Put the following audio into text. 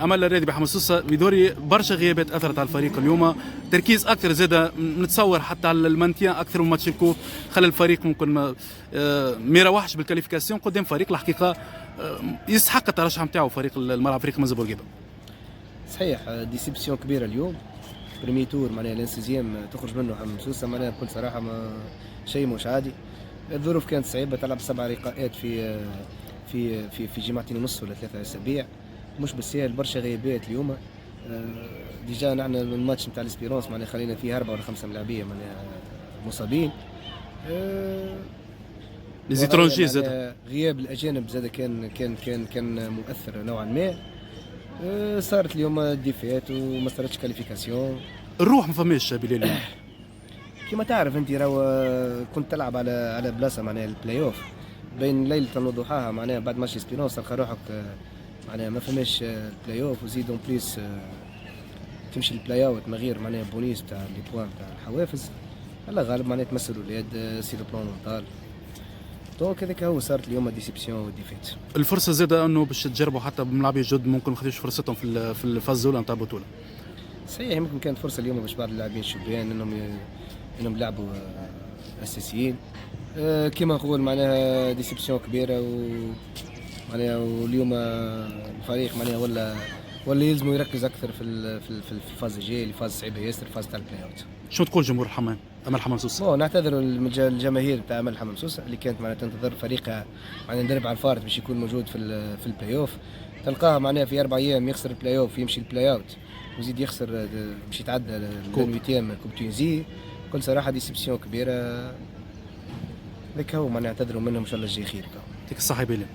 امل الرياضي بحمص سوسه بدوري برشا غيابات اثرت على الفريق اليوم، تركيز اكثر زاد نتصور حتى على المانتيان اكثر من ماتش الكوب، خلى الفريق ممكن ما يروحش بالكاليفيكاسيون قدام فريق الحقيقه يستحق الترشح نتاعو، فريق الملعب فريق مازا بورقيبه. صحيح ديسيبسيون كبيره اليوم، بريمي تور معناها الانسيزيام تخرج منه حمص سوسه معناها بكل صراحه ما شيء مش عادي. الظروف كانت صعيبه، تلعب 7 لقاءات في جمعتين ونص ولا 3 اسابيع، مش بالسهل، برشا غيابات اليوم. ديجا نحن الماتش نتاع الاسبيرونس معناها خلينا فيه 4 ولا 5 ملاعبيه معناها مصابين. ليزيترونجي زاد غياب الاجانب زاد كان مؤثر نوعا ما. صارت اليوم ديفات وما صارتش كاليفيكاسيون. الروح ما فماش بليل اليوم. كما تعرف انت راهو كنت تلعب على بلاصه معناها البلاي اوف بين ليله وضحاها معناها بعد ماتش اسبيرونس تلقى روحك معناها ما فماش البلاي اوف، وزيد اون بليس تمشي البلاي اوت من غير معناها بونيس تاع لي بوان تاع الحوافز. الله غالب معناها تمثل الولاد سي لو بلان مونتال. دونك هذاك هو صارت اليوم ديسيبسيون وديفيت. الفرصه زاده انه باش تجربوا حتى بملاعبيه جد ممكن ما خدوش فرصتهم في الفاز الاولى نتاع البطوله. صحيح يمكن كانت فرصه اليوم باش بعض اللاعبين الشبان انهم يلعبوا اساسيين. كما نقول معناها ديسيبسيون كبيره معناها واليوم الفريق معناها ولا يلزموا يركز اكثر في الفاز الجاي، الفاز صعيبه ياسر، الفاز تاع البلاي اوت. شو تقول جمهور الحمام امل حمام سوسه؟ نعتذر الجماهير تاع امل حمام سوسه اللي كانت معناها تنتظر فريقها معناها ندرب على الفارط باش يكون موجود في البلاي اوف، تلقاها معناها في 4 ايام يخسر البلاي اوف يمشي البلاي اوت ويزيد يخسر باش يتعدى الويتيام كوب تونيزي. بكل صراحه ديسيبسيون كبيره. ذاك هو ما نعتذروا منهم، ان شاء الله الجاي خير. يعطيك الصحه يا بلال.